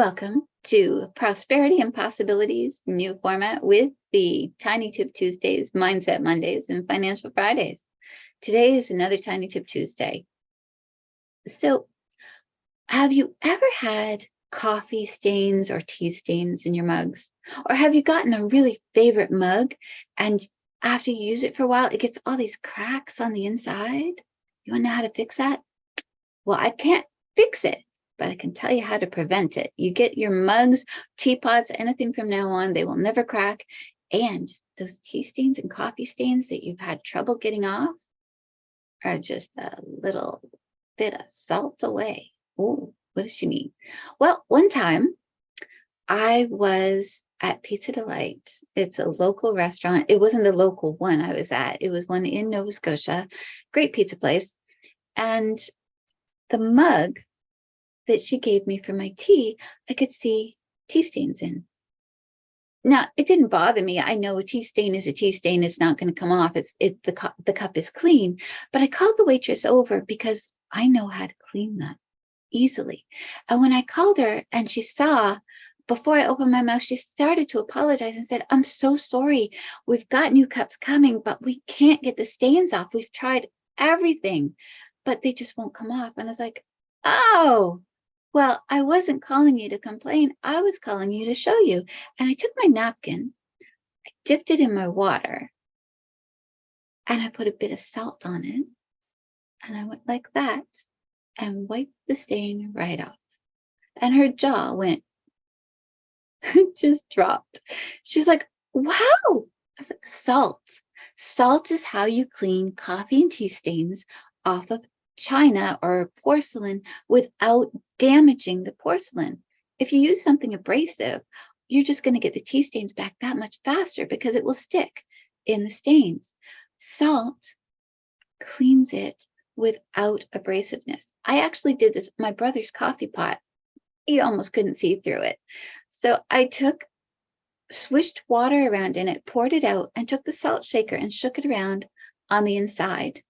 Welcome to Prosperity and Possibilities, new format with the Tiny Tip Tuesdays, Mindset Mondays, and Financial Fridays. Today is another Tiny Tip Tuesday. So, have you ever had coffee stains or tea stains in your mugs? Or have you gotten a really favorite mug and after you use it for a while, it gets all these cracks on the inside? You want to know how to fix that? Well, I can't fix it, but I can tell you how to prevent it. You get your mugs, teapots, anything from now on, they will never crack. And those tea stains and coffee stains that you've had trouble getting off are just a little bit of salt away. Oh, what does she mean? Well, one time I was at Pizza Delight. It's a local restaurant. It wasn't a local one I was at. It was one in Nova Scotia. Great pizza place. And the mug that she gave me for my tea, I could see tea stains in. Now, it didn't bother me. I know a tea stain is a tea stain. It's not going to come off. The cup is clean. But I called the waitress over because I know how to clean them easily. And when I called her and she saw, before I opened my mouth, she started to apologize and said, "I'm so sorry. We've got new cups coming, but we can't get the stains off. We've tried everything, but they just won't come off." And I was like, "Oh, well, I wasn't calling you to complain. I was calling you to show you." And I took my napkin, I dipped it in my water, and I put a bit of salt on it. And I went like that and wiped the stain right off. And her jaw went, just dropped. She's like, "Wow." I was like, salt. Salt is how you clean coffee and tea stains off of china or porcelain without damaging the porcelain. If you use something abrasive, you're just going to get the tea stains back that much faster because it will stick in the stains. Salt cleans it without abrasiveness. I actually did this. My brother's coffee pot, you almost couldn't see through it. So I swished water around in it, poured it out, and took the salt shaker and shook it around on the inside.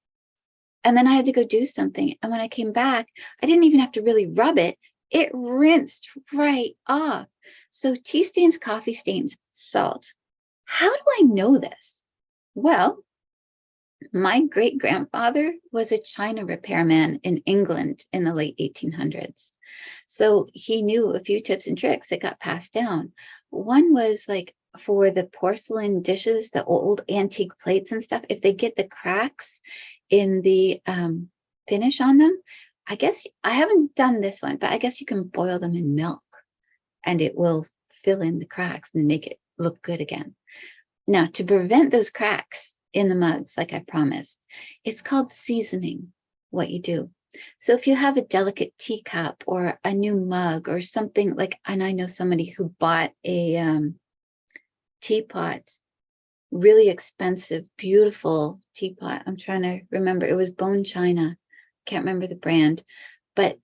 And then I had to go do something. And when I came back, I didn't even have to really rub it. It rinsed right off. So tea stains, coffee stains, salt. How do I know this? Well, my great-grandfather was a china repairman in England in the late 1800s. So he knew a few tips and tricks that got passed down. One was like for the porcelain dishes, the old antique plates and stuff, if they get the cracks in the finish on them, I guess I haven't done this one, but I guess you can boil them in milk and it will fill in the cracks and make it look good again. Now, to prevent those cracks in the mugs, like I promised, it's called seasoning, what you do. So if you have a delicate teacup or a new mug or something like, and I know somebody who bought a teapot, really expensive, beautiful teapot. I'm trying to remember. It was bone china. Can't remember the brand, but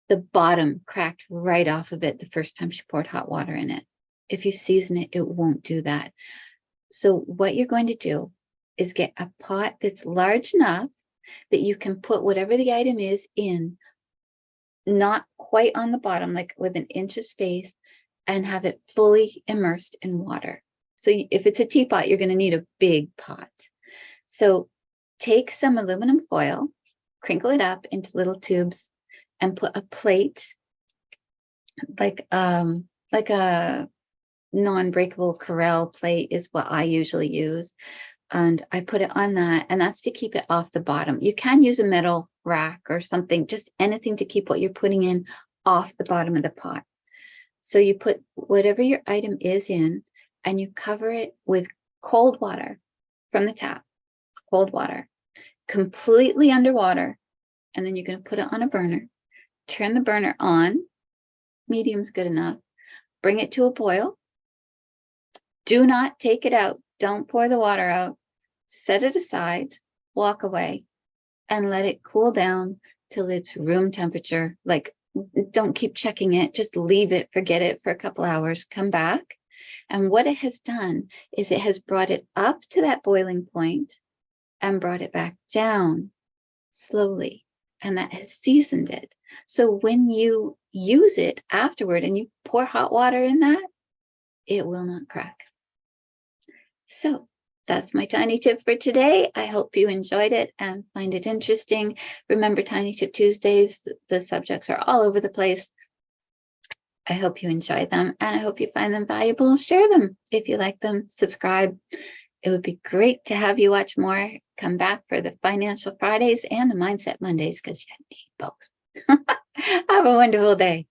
the bottom cracked right off of it the first time she poured hot water in it. If you season it, it won't do that. So what you're going to do is get a pot that's large enough that you can put whatever the item is in, not quite on the bottom, like with an inch of space, and have it fully immersed in water. So if it's a teapot, you're going to need a big pot. So take some aluminum foil, crinkle it up into little tubes, and put a plate, like a non-breakable Corelle plate is what I usually use. And I put it on that, and that's to keep it off the bottom. You can use a metal rack or something, just anything to keep what you're putting in off the bottom of the pot. So you put whatever your item is in, and you cover it with cold water from the tap, cold water, completely underwater. And then you're going to put it on a burner, turn the burner on, medium's good enough, bring it to a boil. Do not take it out. Don't pour the water out. Set it aside, walk away, and let it cool down till it's room temperature. Like, don't keep checking it. Just leave it, forget it for a couple hours. Come back. And what it has done is it has brought it up to that boiling point and brought it back down slowly. And that has seasoned it. So when you use it afterward and you pour hot water in that, it will not crack. So that's my tiny tip for today. I hope you enjoyed it and find it interesting. Remember, Tiny Tip Tuesdays, the subjects are all over the place. I hope you enjoy them and I hope you find them valuable. Share them if you like them. Subscribe. It would be great to have you watch more. Come back for the Financial Fridays and the Mindset Mondays because you need both. Have a wonderful day.